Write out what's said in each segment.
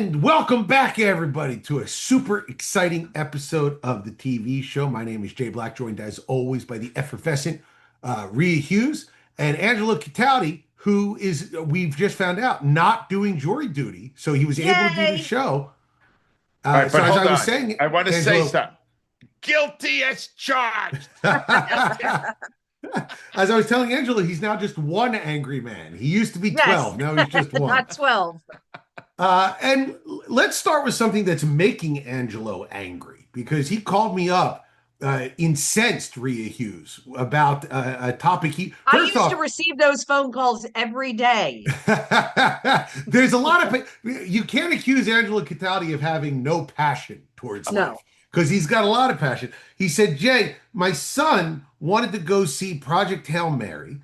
And welcome back, everybody, to a super exciting episode of the TV show. My name is Jay Black, joined as always by the effervescent Rhea Hughes and Angelo Cataldi, who is, we've just found out, not doing jury duty. So he was able to do the Yay! show. All right, So but as hold I was on. saying, I want to say Angelo, something. Guilty as charged. as I was telling Angelo, he's now just one angry man. He used to be Yes, 12. Now he's just one. not 12. And let's start with something that's making Angelo angry because he called me up, incensed, Rhea Hughes, about a topic he. I First used off, to receive those phone calls every day. there's a lot of. You can't accuse Angelo Cataldi of having no passion towards life No. because he's got a lot of passion. He said, Jay, my son wanted to go see Project Hail Mary,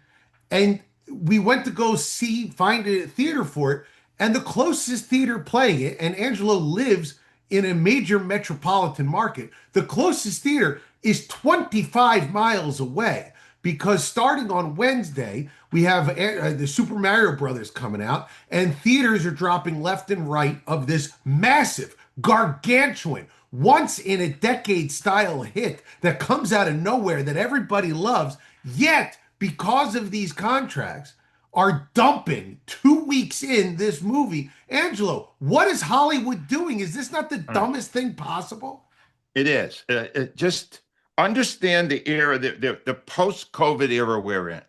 and we went to go find a theater for it. And the closest theater playing it, and Angelo lives in a major metropolitan market, the closest theater is 25 miles away because starting on Wednesday, we have the Super Mario Brothers coming out, and theaters are dropping left and right of this massive, gargantuan, once in a decade style hit that comes out of nowhere that everybody loves. Yet, because of these contracts, are dumping 2 weeks in this movie. Angelo, what is Hollywood doing? Is this not the dumbest thing possible? It is. Just understand the era, the post-COVID era we're in.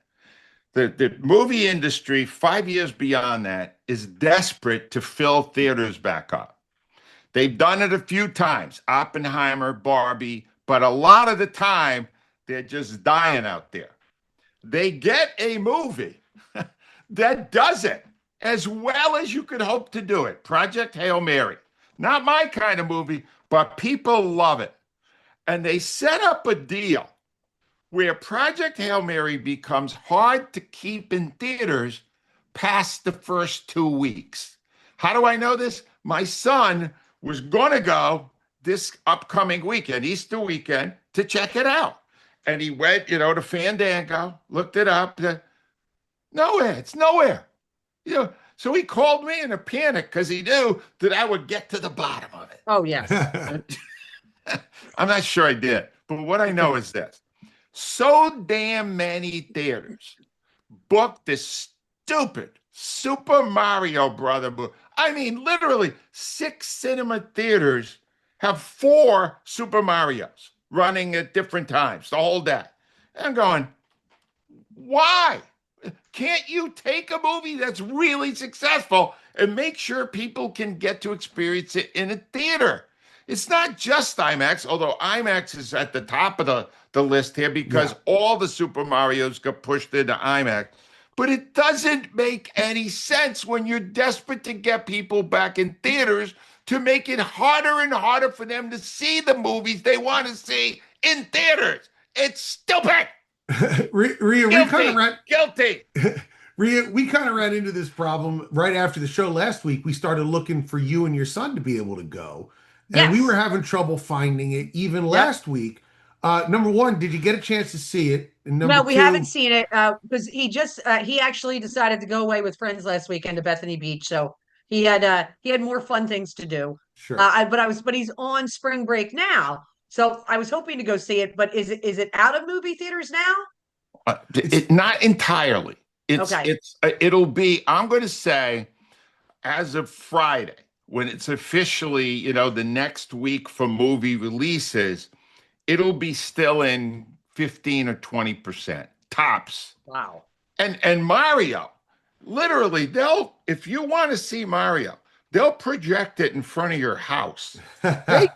The movie industry, 5 years beyond that, is desperate to fill theaters back up. They've done it a few times, Oppenheimer, Barbie, but a lot of the time, they're just dying out there. They get a movie that does it as well as you could hope to do it. Project Hail Mary. Not my kind of movie, but people love it. And they set up a deal where Project Hail Mary becomes hard to keep in theaters past the first 2 weeks. How do I know this? My son was going to go this upcoming weekend, Easter weekend, to check it out. And he went, to Fandango, looked it up. Nowhere. It's nowhere. So he called me in a panic because he knew that I would get to the bottom of it. Oh, yes. I'm not sure I did, but what I know is this. So damn many theaters booked this stupid Super Mario Brother movie. I mean, literally 6 cinema theaters have 4 Super Marios running at different times the whole day. And I'm going, why? Can't you take a movie that's really successful and make sure people can get to experience it in a theater? It's not just IMAX, although IMAX is at the top of the list here because all the Super Marios got pushed into IMAX. But it doesn't make any sense when you're desperate to get people back in theaters to make it harder and harder for them to see the movies they want to see in theaters. It's stupid. Rhea, Guilty. Rhea, we kind of ran into this problem right after the show last week. We started looking for you and your son to be able to go, and we Yes. were having trouble finding it even last week. Number one, did you get a chance to see it? And number No, we two, haven't seen it because he actually decided to go away with friends last weekend to Bethany Beach. So he had more fun things to do. sure. But he's on spring break now. So I was hoping to go see it, but is it out of movie theaters now? Not entirely. Okay. It'll be, I'm going to say, as of Friday, when it's officially, the next week for movie releases, it'll be still in 15 or 20% tops. Wow. And Mario, literally, if you want to see Mario, they'll project it in front of your house. They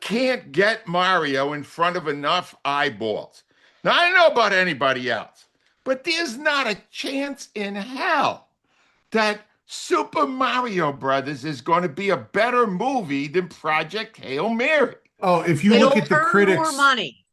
can't get Mario in front of enough eyeballs. Now, I don't know about anybody else, but there's not a chance in hell that Super Mario Brothers is going to be a better movie than Project Hail Mary. Oh, if you It'll look at the earn critics, more money.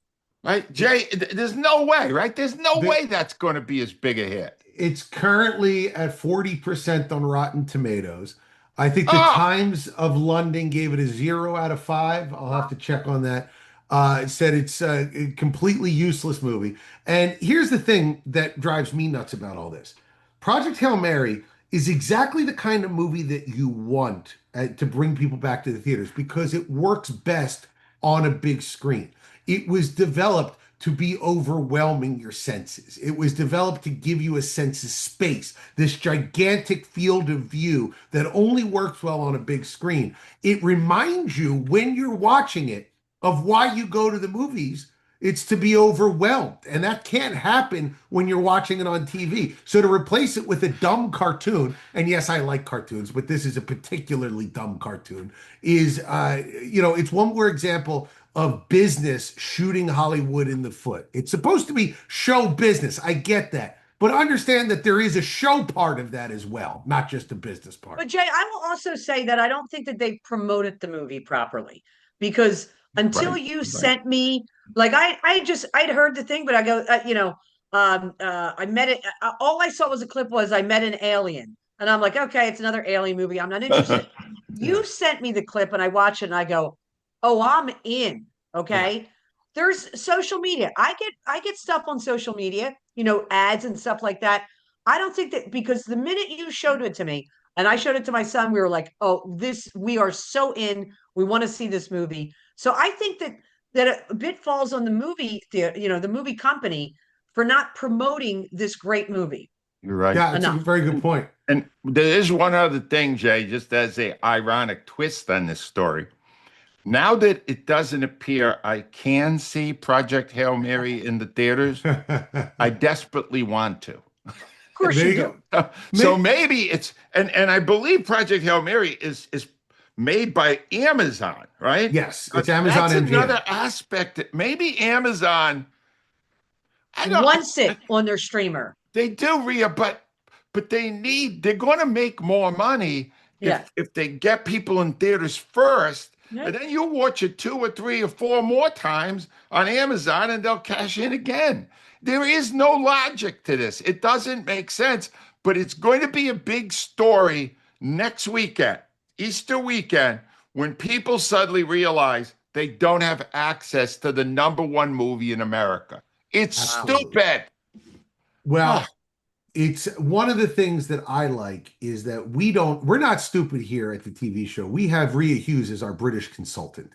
Right, Jay, there's no way, right? There's no way that's going to be as big a hit. it's currently at 40% on Rotten Tomatoes. I think the Times of London gave it a 0 out of 5. I'll have to check on that. It said it's a completely useless movie. And here's the thing that drives me nuts about all this. Project Hail Mary is exactly the kind of movie that you want to bring people back to the theaters because it works best on a big screen. It was developed to be overwhelming your senses. It was developed to give you a sense of space, this gigantic field of view that only works well on a big screen. It reminds you when you're watching it of why you go to the movies. It's to be overwhelmed. And that can't happen when you're watching it on TV. So to replace it with a dumb cartoon, and yes, I like cartoons, but this is a particularly dumb cartoon, is, it's one more example of business shooting Hollywood in the foot. It's supposed to be show business. I get that. But understand that there is a show part of that as well, not just a business part. But Jay, I will also say that I don't think that they promoted the movie properly because until you sent me, like I'd heard the thing, but I go, I met it. All I saw was a clip was I met an alien, and I'm like, okay, it's another alien movie. I'm not interested. You sent me the clip, and I watch it, and I go, oh, I'm in. Okay. Yeah. There's social media. I get stuff on social media, ads and stuff like that. I don't think that because the minute you showed it to me and I showed it to my son, we were like, oh, we are so in. We want to see this movie. So I think that a bit falls on the the movie company for not promoting this great movie. You're right. Yeah, that's a very good point. And there is one other thing, Jay, just as a ironic twist on this story. Now that it doesn't appear I can see Project Hail Mary in the theaters, I desperately want to. Of course you do. So maybe it's and I believe Project Hail Mary is made by Amazon, right? Yes, it's Amazon. That's another aspect that maybe Amazon wants it on their streamer. They do, Rhea, but they're going to make more money if they get people in theaters first. Yeah. And then you watch it 2 or 3 or 4 more times on Amazon and they'll cash in again. There is no logic to this. It doesn't make sense, but it's going to be a big story next weekend, Easter weekend, when people suddenly realize they don't have access to the #1 movie in America. It's stupid. Well, it's one of the things that I like is that we're not stupid here at the TV show. We have Rhea Hughes as our British consultant.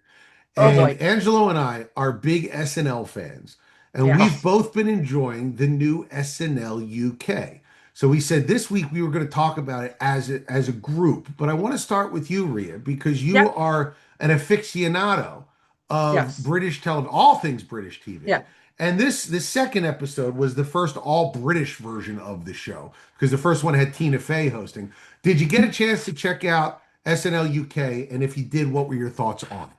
And Angelo and I are big SNL fans. And we've both been enjoying the new SNL UK. So we said this week we were going to talk about it as a group. But I want to start with you, Rhea, because you are an aficionado of British television, all things British TV. Yeah. And this second episode was the first all British version of the show because the first one had Tina Fey hosting. Did you get a chance to check out SNL UK? And if you did, what were your thoughts on it?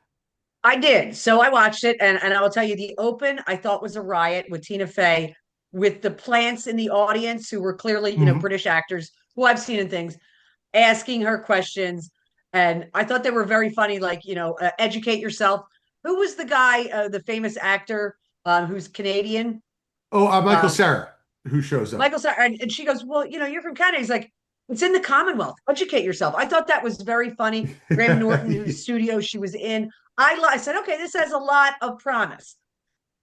I did. So I watched it, and I will tell you, the open I thought was a riot with Tina Fey, with the plants in the audience who were clearly, British actors who I've seen in things, asking her questions. And I thought they were very funny, like, educate yourself. Who was the guy, the famous actor who's Canadian? Oh, Michael Cera, who shows up. Michael Cera. And she goes, well, you're from Canada. He's like, it's in the Commonwealth. Educate yourself. I thought that was very funny. Graham Norton, whose studio she was in. I said, okay, this has a lot of promise.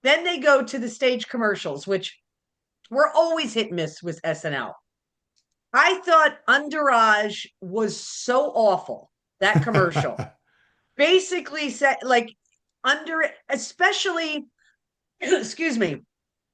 Then they go to the stage commercials, which were always hit and miss with SNL. I thought Underage was so awful, that commercial. Basically said, like, especially, excuse me,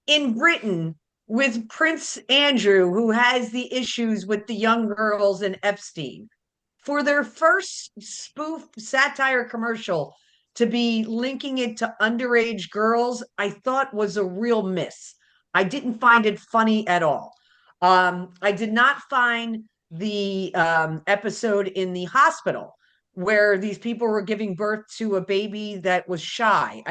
in Britain with Prince Andrew, who has the issues with the young girls and Epstein. For their first spoof satire commercial to be linking it to underage girls, I thought was a real miss. I didn't find it funny at all. I did not find the episode in the hospital where these people were giving birth to a baby that was shy.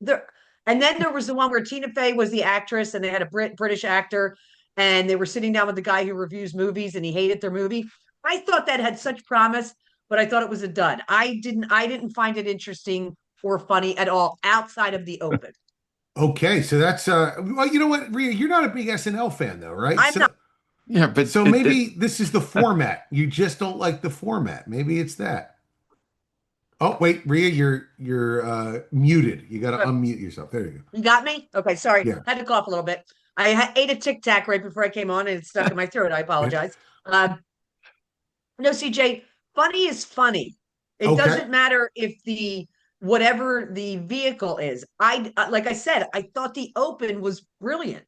And then there was the one where Tina Fey was the actress and they had a British actor and they were sitting down with the guy who reviews movies and he hated their movie. I thought that had such promise, but I thought it was a dud. I didn't find it interesting or funny at all outside of the open. Okay, so that's well, you know what, Rhea, you're not a big SNL fan though, right? I'm not. Yeah, but so maybe this is the format. You just don't like the format. Maybe it's that. Oh, wait, Rhea, you're muted. You got to unmute yourself. There you go. You got me? Okay, sorry. Yeah. Had to cough a little bit. I ate a Tic Tac right before I came on and it stuck in my throat. I apologize. No, CJ, funny is funny. It Okay. doesn't matter if the whatever the vehicle is. I like I said, I thought the open was brilliant.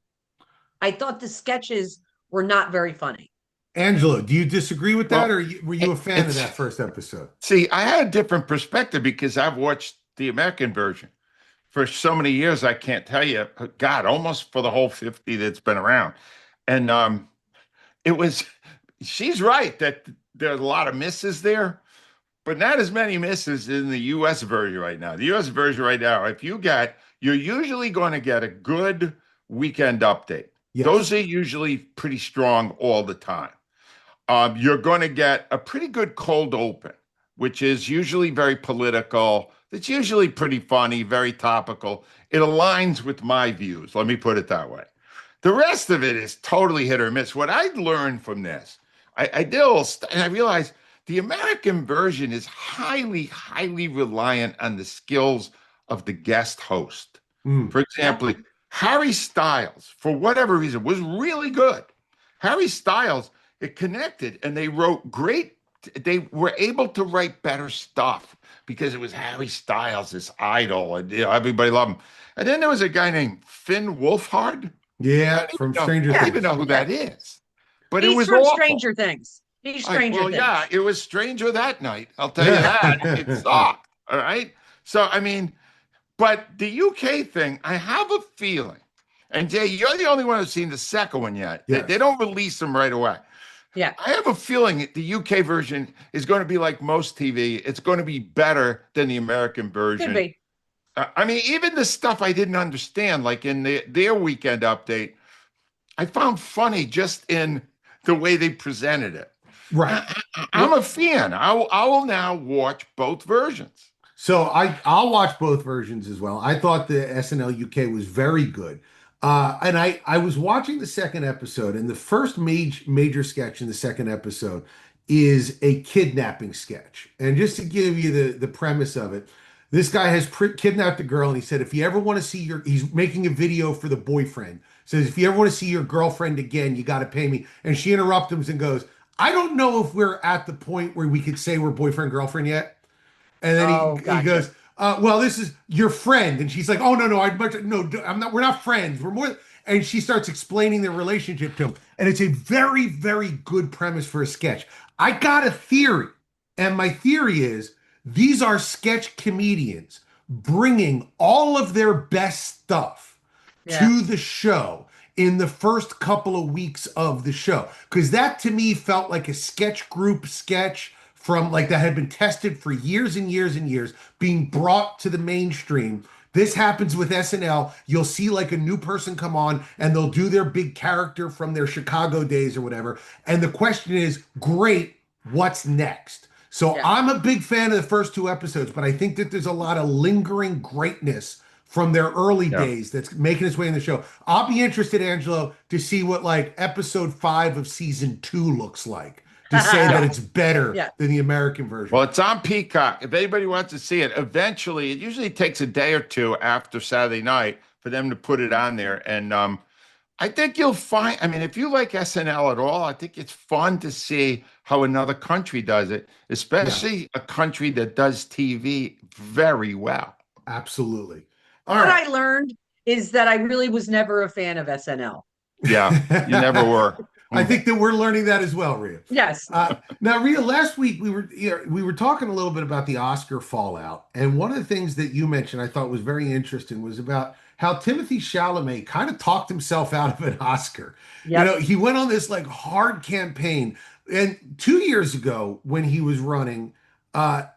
I thought the sketches were not very funny. Angelo, do you disagree with that, Well, or were you a fan of it's that first episode? see, I had a different perspective because I've watched the American version for so many years. I can't tell you, God, almost for the whole 50 that's been around. And it was, she's right that there's a lot of misses there, but not as many misses in the US version right now. The US version right now, you're usually going to get a good weekend update. Those Yes. are usually pretty strong all the time. You're going to get a pretty good cold open, which is usually very political. It's usually pretty funny, very topical. It aligns with my views. Let me put it that way. The rest of it is totally hit or miss. What I learned from this, I did a little, and I realized the American version is highly, highly reliant on the skills of the guest host. Mm. For Yeah. example, Harry Styles, for whatever reason, was really good. Harry Styles, it connected, and they wrote great. They were able to write better stuff because it was Harry Styles, this idol, and everybody loved him. And then there was a guy named Finn Wolfhard. Yeah, from Stranger I don't Yeah. even Things. know who Yeah. that is, but it He's was from awful. Stranger Things. He's Like, Stranger well, yeah, Things. it was stranger that night. I'll tell you that. It sucked. All right. So, I mean, but the UK thing, I have a feeling, and Jay, you're the only one who's seen the second one yet. They Yes. don't release them right away. Yeah. I have a feeling that the UK version is going to be like most TV. It's going to be better than the American Could version. be. I mean, even the stuff I didn't understand, like in their weekend update, I found funny just in the way they presented it. Right. I'm a fan. I will now watch both versions. So I'll watch both versions as well. I thought the SNL UK was very good. And I was watching the second episode, and the first major sketch in the second episode is a kidnapping sketch. And just to give you the premise of it, this guy has kidnapped a girl, and he said, if you ever want to see he's making a video for the boyfriend. Says, if you ever want to see your girlfriend again, you got to pay me. And she interrupts him and goes, I don't know if we're at the point where we could say we're boyfriend girlfriend yet. And then Oh, he gotcha. goes, well, this is your friend. And she's like, oh, no, I'm not, we're not friends. We're more. And she starts explaining their relationship to him. And it's a very, very good premise for a sketch. I got a theory. And my theory is these are sketch comedians bringing all of their best stuff Yeah. to the show in the first couple of weeks of the show. Because that to me felt like a sketch group sketch from like that had been tested for years and years and years being brought to the mainstream. This happens with SNL. You'll see like a new person come on and they'll do their big character from their Chicago days or whatever. And the question is, great, what's next? So Yeah. I'm a big fan of the first two episodes, but I think that there's a lot of lingering greatness from their early Yeah. days that's making its way in the show. I'll be interested, Angelo, to see what like episode 5 of season 2 looks like, to say that it's better Yeah. than the American version. Well, it's on Peacock. If anybody wants to see it, eventually, it usually takes a day or two after Saturday night for them to put it on there. And I think you'll find, I mean, if you like SNL at all, I think it's fun to see how another country does it, Yeah, especially a country that does TV very well. absolutely. All What right. I learned is that I really was never a fan of SNL. Yeah, you never were. I think that we're learning that as well, Rhea. Yes. Now, Rhea, last week we were talking a little bit about the Oscar fallout, and one of the things that you mentioned I thought was very interesting was about how Timothy Chalamet kind of talked himself out of an Oscar. You Yep. know, he went on this like hard campaign, and 2 years ago when he was running,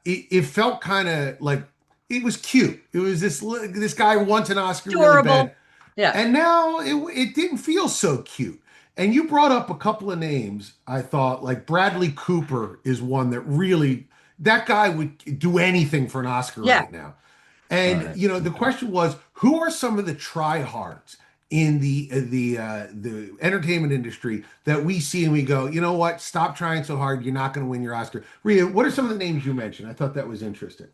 it felt kind of like it was cute. It was this guy wants an Oscar really Adorable. bad. Yeah. And now it didn't feel so cute. And you brought up a couple of names, I thought, like Bradley Cooper is one that really, that guy would do anything for an Oscar Yeah. right now. And, Right. you know, the question was, who are some of the tryhards in the entertainment industry that we see and we go, you know what, stop trying so hard, you're not going to win your Oscar. Rhea, what are some of the names you mentioned? I thought that was interesting.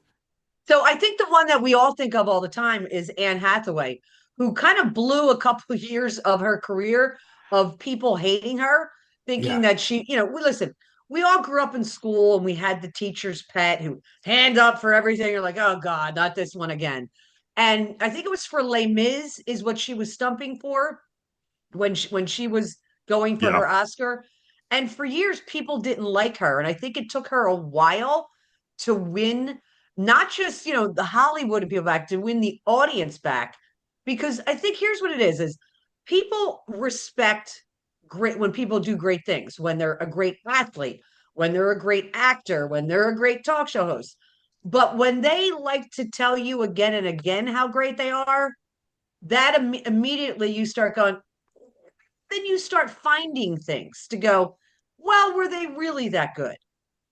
So I think the one that we all think of all the time is Anne Hathaway, who kind of blew a couple of years of her career of people hating her, thinking Yeah. that she, listen, we all grew up in school and we had the teacher's pet who hand up for everything. You're like, oh God, not this one again. And I think it was for Les Mis is what she was stumping for when she was going for Yeah. her Oscar. And for years, people didn't like her. And I think it took her a while to win, not just, the Hollywood people back, to win the audience back. Because I think here's what it is people respect great when people do great things, when they're a great athlete, when they're a great actor, when they're a great talk show host. But when they like to tell you again and again how great they are, that immediately you start going, then you start finding things to go, well, were they really that good?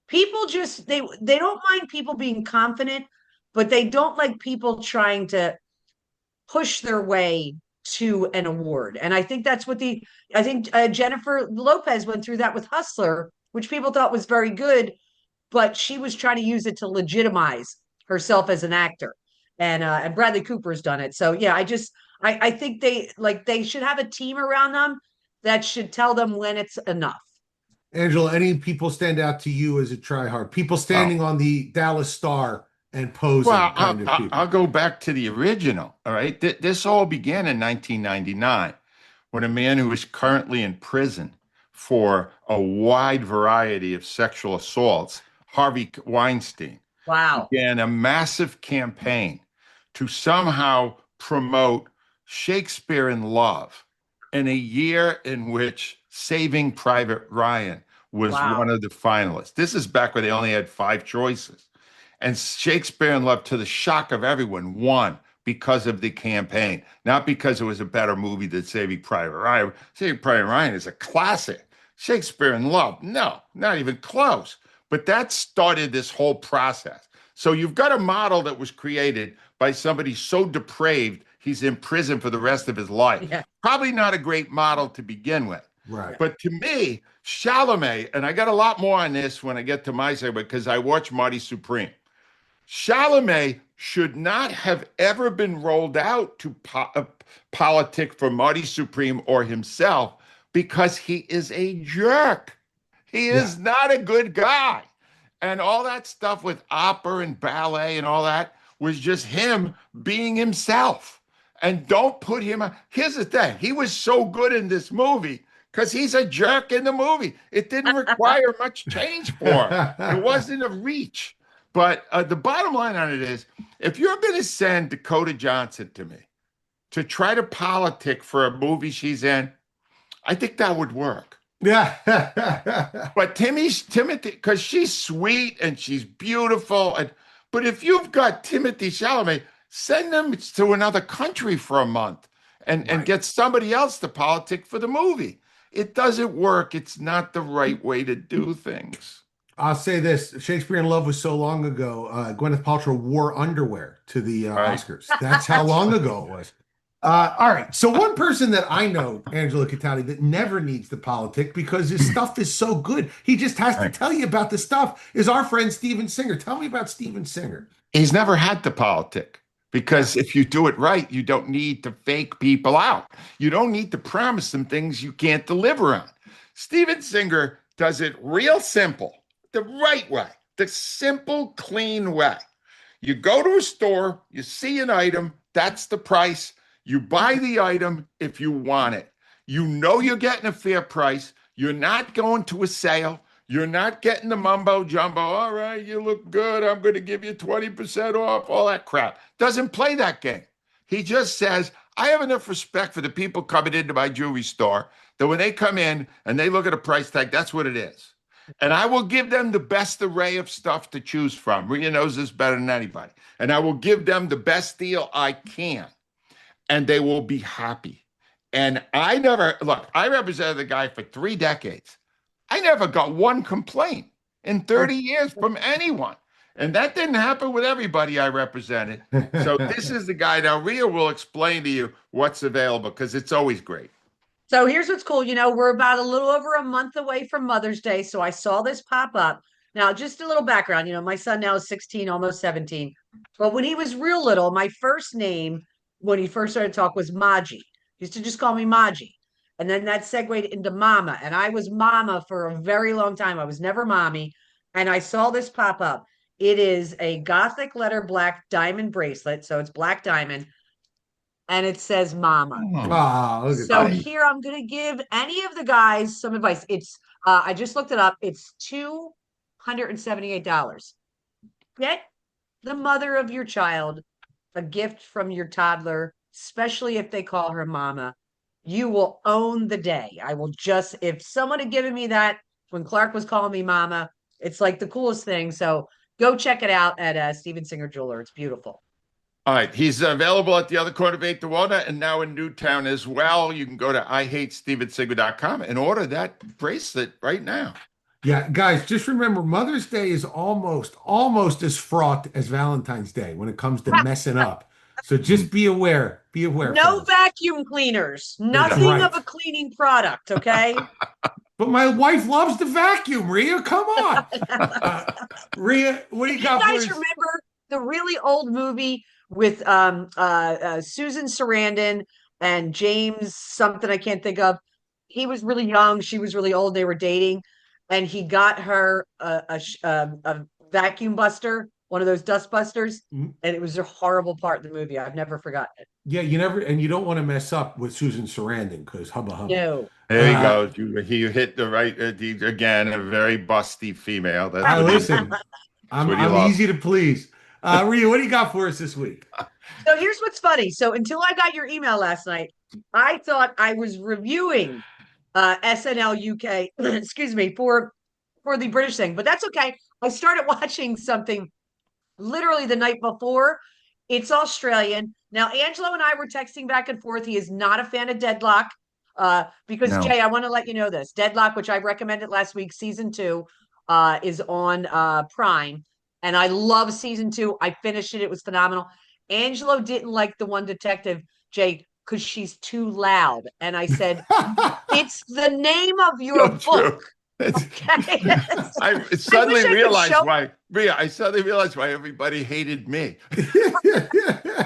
People just they don't mind people being confident, but they don't like people trying to push their way to an award. And I think that's what I think Jennifer Lopez went through that with Hustler, which people thought was very good, but she was trying to use it to legitimize herself as an actor. And Bradley Cooper's done it. So yeah, I think they should have a team around them that should tell them when it's enough. Angela, any people stand out to you as a tryhard? People Oh, standing on the Dallas Star and posing well, kind of I'll people. go back to the original. All right. This all began in 1999 when a man who is currently in prison for a wide variety of sexual assaults, Harvey Weinstein, Wow. began a massive campaign to somehow promote Shakespeare in Love in a year in which Saving Private Ryan was one Wow. of the finalists. This is back when they only had five choices. And Shakespeare in Love, to the shock of everyone, won because of the campaign, not because it was a better movie than Saving Private Ryan. Saving Private Ryan is a classic. Shakespeare in Love, no, not even close. But that started this whole process. So you've got a model that was created by somebody so depraved he's in prison for the rest of his life. Yeah. Probably not a great model to begin with. Right. But to me, Chalamet, and I got a lot more on this when I get to my segment because I watch Marty Supreme. Chalamet should not have ever been rolled out to politic for Marty Supreme or himself because he is a jerk. He Yeah. is not a good guy. And all that stuff with opera and ballet and all that was just him being himself. And don't put him on. Here's the thing, he was so good in this movie because he's a jerk in the movie. It didn't require much change for him, it wasn't a reach. But the bottom line on it is, if you're going to send Dakota Johnson to me to try to politic for a movie she's in, I think that would work. Yeah. But Timothy, because she's sweet and she's beautiful, but if you've got Timothy Chalamet, send them to another country for a month and Right. get somebody else to politic for the movie. It doesn't work. It's not the right way to do things. I'll say this: Shakespeare in Love was so long ago. Gwyneth Paltrow wore underwear to the Right. Oscars. That's how long ago it was. All right. So one person that I know, Angelo Cataldi, that never needs to politic because his stuff is so good. He just has to Right. tell you about the stuff. Is our friend Steven Singer? Tell me about Steven Singer. He's never had to politic because if you do it right, you don't need to fake people out. You don't need to promise them things you can't deliver on. Steven Singer does it real simple, the right way, the simple, clean way. You go to a store, you see an item, that's the price. You buy the item if you want it. You know you're getting a fair price. You're not going to a sale. You're not getting the mumbo jumbo. All right, you look good. I'm going to give you 20% off, all that crap. Doesn't play that game. He just says, I have enough respect for the people coming into my jewelry store that when they come in and they look at a price tag, that's what it is. And I will give them the best array of stuff to choose from. Rhea knows this better than anybody. And I will give them the best deal I can. And they will be happy. And I represented the guy for 3 decades. I never got one complaint in 30 years from anyone. And that didn't happen with everybody I represented. So this is the guy. Now, Rhea will explain to you what's available because it's always great. So here's what's cool. We're about a little over a month away from Mother's Day. So I saw this pop up. Now, just a little background. My son now is 16, almost 17. But when he was real little, my first name, when he first started to talk, was Maji. He used to just call me Maji. And then that segued into mama. And I was mama for a very long time. I was never mommy. And I saw this pop up. It is a gothic letter black diamond bracelet. So it's black diamond. And it says mama. Ah, look at So that. here I'm going to give any of the guys some advice. It's I just looked it up. It's $278. Get the mother of your child a gift from your toddler, especially if they call her mama. You will own the day. I will just, if someone had given me that when Clark was calling me mama, it's like the coolest thing. So go check it out at Steven Singer Jeweler. It's beautiful. All right. He's available at the other corner of 8th to Water and now in Newtown as well. You can go to IHateStevenSinger.com and order that bracelet right now. Yeah, guys, just remember Mother's Day is almost as fraught as Valentine's Day when it comes to messing up. So just be aware. Be aware. No fellas. vacuum cleaners. Nothing right. of a cleaning product, okay? But my wife loves the vacuum, Rhea. Come on. Rhea, what do you got You for guys us? remember the really old movie with Susan Sarandon and James something I can't think of? He was really young, she was really old, they were dating, and he got her a vacuum buster, one of those dust busters, Mhm. and it was a horrible part of the movie. I've never forgotten it. Yeah, you don't want to mess up with Susan Sarandon because hubba hubba. No. There you go. You hit the right, again, a very busty female. That's what Listen, what I'm you love. easy to please. Rhea, what do you got for us this week? So here's what's funny. So until I got your email last night, I thought I was reviewing SNL UK, excuse me, for the British thing, but that's okay. I started watching something literally the night before. It's Australian. Now, Angelo and I were texting back and forth. He is not a fan of Deadlock because, No. Jay, I want to let you know this. Deadlock, which I recommended last week, season 2, is on Prime. And I love season 2. I finished it. It was phenomenal. Angelo didn't like the one detective, Jay, because she's too loud. And I said, it's the name of your book. Okay. I suddenly I realized show... why, Rhea, I suddenly realized why everybody hated me.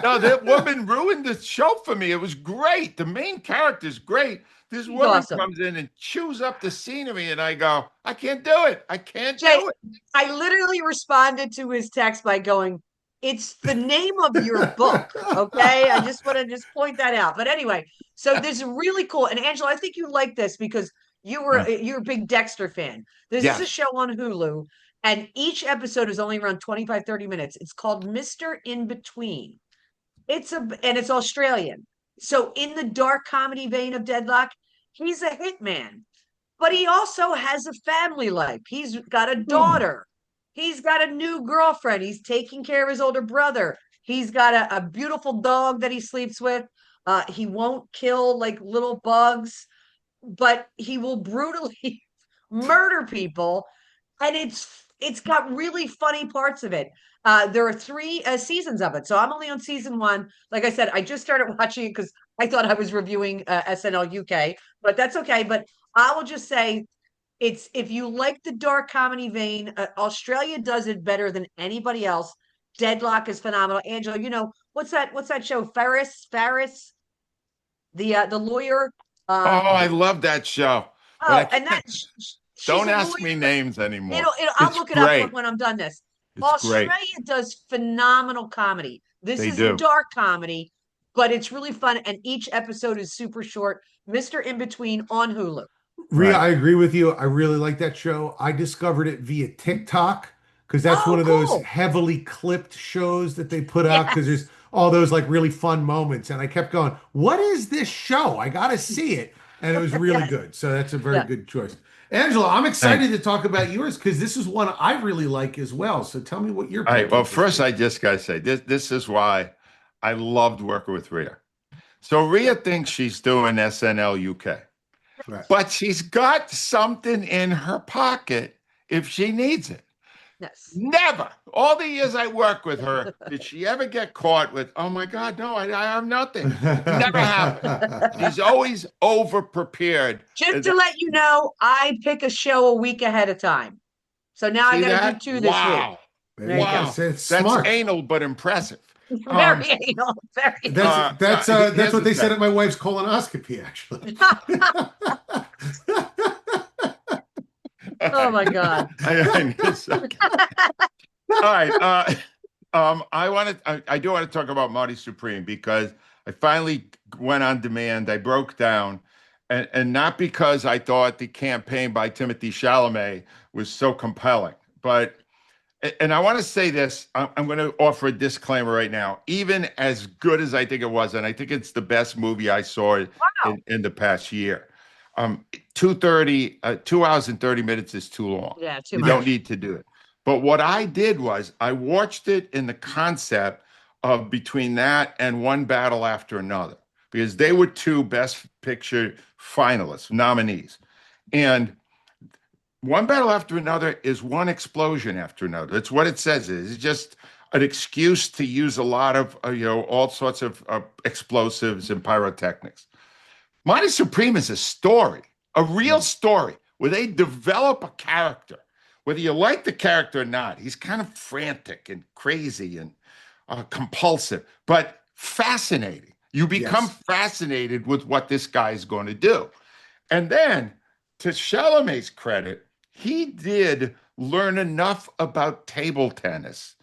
No, that woman ruined the show for me. It was great. The main character's great. This woman awesome. comes in and chews up the scenery, and I go, I can't do it. I can't Jay, do it. I literally responded to his text by going, it's the name of your book. Okay. I just want to just point that out. But anyway, so this is really cool. And Angela, I think you like this because you're a big Dexter fan. This is a show on Hulu, and each episode is only around 25, 30 minutes. It's called Mr. In Between. And it's Australian. So in the dark comedy vein of Deadlock, he's a hitman, but he also has a family life. He's got a daughter. He's got a new girlfriend. He's taking care of his older brother. He's got a beautiful dog that he sleeps with. He won't kill like little bugs, but he will brutally murder people. And it's got really funny parts of it. There are 3 seasons of it. So I'm only on season 1. Like I said, I just started watching it because I thought I was reviewing SNL UK, but that's okay. But I will just say, it's if you like the dark comedy vein, Australia does it better than anybody else. Deadlock is phenomenal. Angelo, you know, what's that show? Ferris, the lawyer. I love that show. And that don't ask me names anymore. I'll look it up when I'm done this. Australia does phenomenal comedy. This is a dark comedy, but it's really fun. And each episode is super short. Mr. In Between on Hulu. Rhea, I agree with you. I really like that show. I discovered it via TikTok because that's one of those heavily clipped shows that they put out because there's all those like really fun moments. And I kept going, what is this show? I got to see it. And it was really good. So that's a very good choice. Angela, I'm excited to talk about yours because this is one I really like as well. So tell me what you're All right. Well, first, I just got to say this is why I loved working with Rhea. So Rhea thinks she's doing SNL UK. Right. But she's got something in her pocket if she needs it. Yes. Never. All the years I worked with her, did she ever get caught with, oh my God, no, I have nothing. Never happened. She's always over prepared. Just to let you know, I pick a show a week ahead of time. So now I got to do 2 this week. Wow. That's That's smart. anal, but impressive. Um, Very anal, very That's no, that's that's here's what the they said thing. at my wife's colonoscopy, actually. Oh my God. I need a second. All right. I do want to talk about Marty Supreme because I finally went on demand. I broke down, and not because I thought the campaign by Timothy Chalamet was so compelling, but and I want to say this. I'm going to offer a disclaimer right now. Even as good as I think it was, and I think it's the best movie I saw Wow. in the past year. 2:30, 2 hours and 30 minutes is too long. Yeah, too You Yeah. don't much. need to do it. But what I did was I watched it in the concept of between that and One Battle After Another, because they were two Best Picture finalists, nominees. And One Battle After Another is one explosion after another. That's what it says. It's just an excuse to use a lot of, all sorts of explosives and pyrotechnics. Monty Supreme is a story, a real Mm. story where they develop a character, whether you like the character or not. He's kind of frantic and crazy and compulsive, but fascinating. You become Yes. fascinated with what this guy is going to do. And then, to Chalamet's credit, he did learn enough about table tennis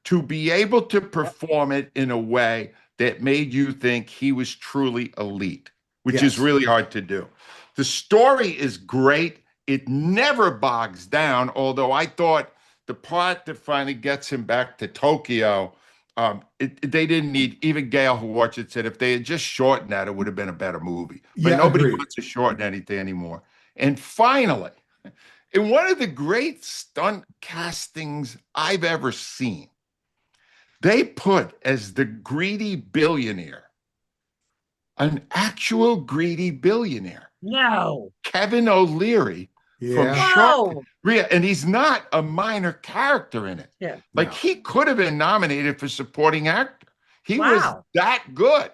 to be able to perform it in a way that made you think he was truly elite, which is Yes. really hard to do. The story is great. It never bogs down, although I thought the part that finally gets him back to Tokyo, they didn't need, even Gail, who watched it, said if they had just shortened that, it would have been a better movie. But Yeah. nobody Agreed. wants to shorten anything anymore. And finally, in one of the great stunt castings I've ever seen, they put as the greedy billionaire an actual greedy billionaire, No. Kevin O'Leary from Yeah. Shark Whoa. Rhea, and he's not a minor character in it. Yeah. Like, No. he could have been nominated for supporting actor. He was Wow. that good.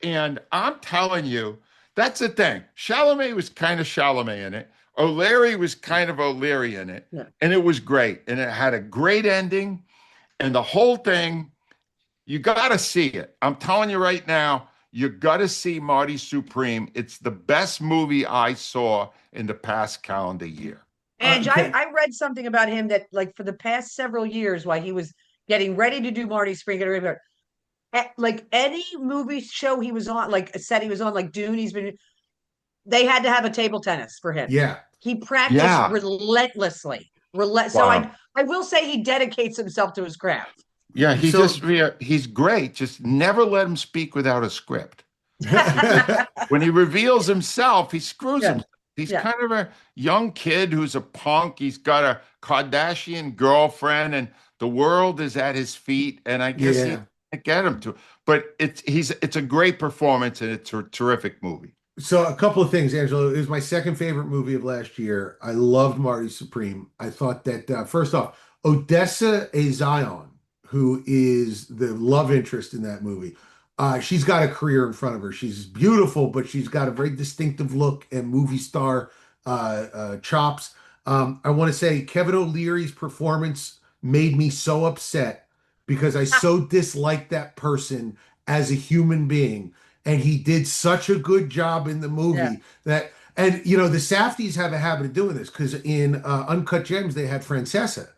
And I'm telling you, that's the thing. Chalamet was kind of Chalamet in it. O'Leary was kind of O'Leary in it. Yeah. And it was great. And it had a great ending. And the whole thing, you got to see it. I'm telling you right now, you got to see Marty Supreme. It's the best movie I saw in the past calendar year. And Okay. I read something about him that, like, for the past several years, while he was getting ready to do Marty Spring, like any movie show he was on, like a set he was on, like Dune, they had to have a table tennis for him. Yeah. He practiced Yeah. relentlessly. So Wow. I will say he dedicates himself to his craft. Yeah, So he's great. Just never let him speak without a script. When he reveals himself, he screws Yeah. himself. He's Yeah. kind of a young kid who's a punk. He's got a Kardashian girlfriend, and the world is at his feet. And I guess he yeah. can't get him to. But it's a great performance, and it's a terrific movie. So a couple of things, Angelo. It was my second favorite movie of last year. I loved Marty Supreme. I thought that first off, Odessa Azion, who is the love interest in that movie, she's got a career in front of her. She's beautiful, but she's got a very distinctive look and movie star chops. I want to say Kevin O'Leary's performance made me so upset because I so disliked that person as a human being, and he did such a good job in the Yeah. movie that. And the Safdies have a habit of doing this because in Uncut Gems they had Francesa.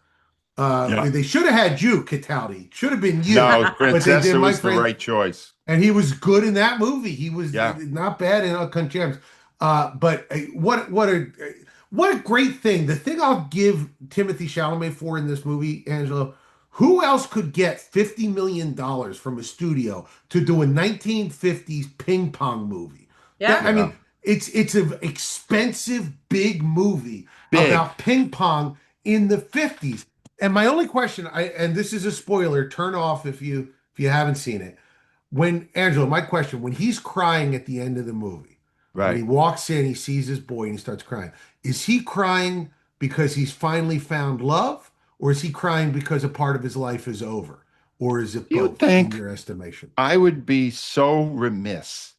Yeah. They should have had you, Cataldi. Should have been you, No, but they did Princessa Mike was the Fran, right choice. and he was good in that movie. He was Yeah. not bad in Uncut Gems. But what a great thing. The thing I'll give Timothy Chalamet for in this movie, Angelo. Who else could get $50 million from a studio to do a 1950s ping pong movie? Yeah. I Yeah. mean, it's an expensive, big movie Big. about ping pong in the 50s. And my only question, and this is a spoiler, turn off if you haven't seen it. When Angelo, my question, when he's crying at the end of the movie, when he Right. walks in, he sees his boy and he starts crying. Is he crying because he's finally found love, or is he crying because a part of his life is over? Or is it You both in think your estimation? I would be so remiss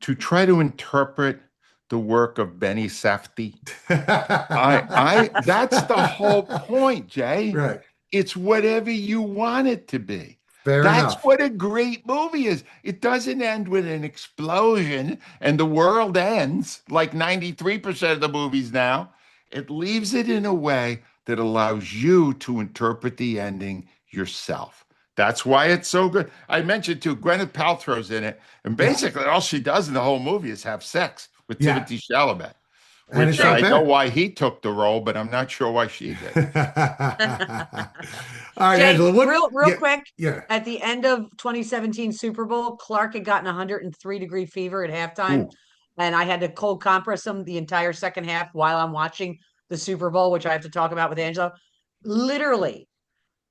to try to interpret the work of Benny Safdie? That's the whole point, Jay. Right. It's whatever you want it to be. Fair That's enough. what a great movie is. It doesn't end with an explosion and the world ends like 93% of the movies now. It leaves it in a way that allows you to interpret the ending yourself. That's why it's so good. I mentioned too, Gwyneth Paltrow's in it, and Yeah. basically all she does in the whole movie is have sex with Yeah. Timothy Chalamet, And it's which not I know bad. why he took the role, but I'm not sure why she did. All right, Jay, Angela, what? real Yeah, quick, yeah. at the end of 2017 Super Bowl, Clark had gotten 103-degree fever at halftime, Ooh. and I had to cold compress him the entire second half while I'm watching the Super Bowl, which I have to talk about with Angelo. Literally,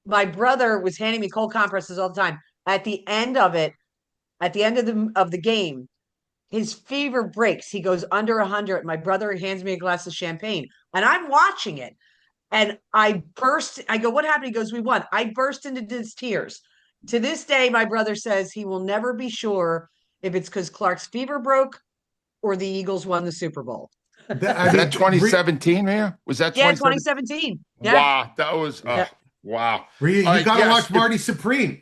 my brother was handing me cold compresses all the time. At the end of it, at the end of the game, his fever breaks. He goes under 100. My brother hands me a glass of champagne, and I'm watching it. And I burst. I go, what happened? He goes, we won. I burst into tears. To this day, my brother says he will never be sure if it's because Clark's fever broke or the Eagles won the Super Bowl. I Was that mean, 2017, man? Was that Yeah, 2017? 2017. Yeah. Wow, that was Yeah. wow. Rhea, All you right, got to yes. watch Marty Supreme.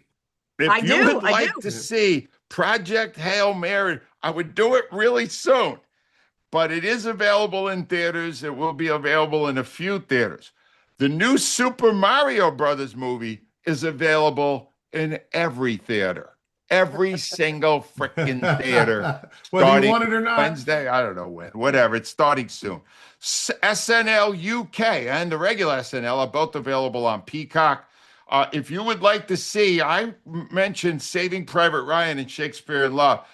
If I you do. would I do. like to see Project Hail Mary, I would do it really soon, but it is available in theaters. It will be available in a few theaters. The new Super Mario Brothers movie is available in every theater, every single freaking theater, Whether you starting want it or not. Wednesday. I don't know when, whatever. It's starting soon. SNL UK and the regular SNL are both available on Peacock. If you would like to see, I mentioned Saving Private Ryan and Shakespeare in Love.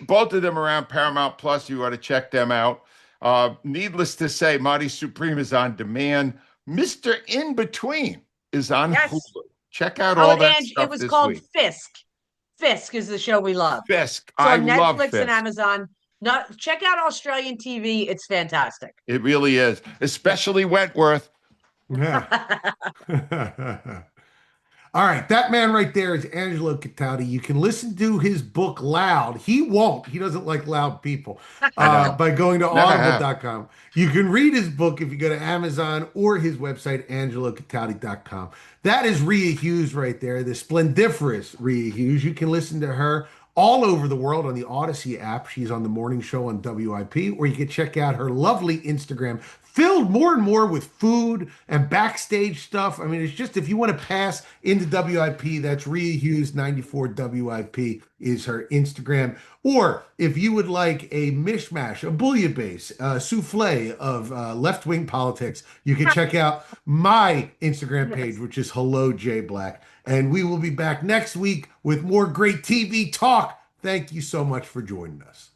Both of them are on Paramount Plus. You ought to check them out. Needless to say, Marty Supreme is on demand. Mr. In Between is on Hulu. Yes. Check out Oh, all and that Ange, it stuff was this called week. Fisk. Fisk is the show we love. Fisk. It's I on love Netflix and Fisk. Amazon. Not check out Australian TV. It's fantastic. It really is, Yeah. especially Wentworth. Yeah. All right, that man right there is Angelo Cataldi. You can listen to his book loud. He won't. He doesn't like loud people. I know. By going to Never have. audible.com. You can read his book if you go to Amazon or his website, angelocataldi.com. That is Rhea Hughes right there, the splendiferous Rhea Hughes. You can listen to her all over the world on the Odyssey app. She's on the morning show on WIP, or you can check out her lovely Instagram, filled more and more with food and backstage stuff. I mean, it's just if you want to pass into WIP, that's Rhea Hughes 94 WIP is her Instagram. Or if you would like a mishmash, a bouillabaisse, a souffle of left-wing politics, you can check out my Instagram page, Yes. which is Hello J Black. And we will be back next week with more great TV talk. Thank you so much for joining us.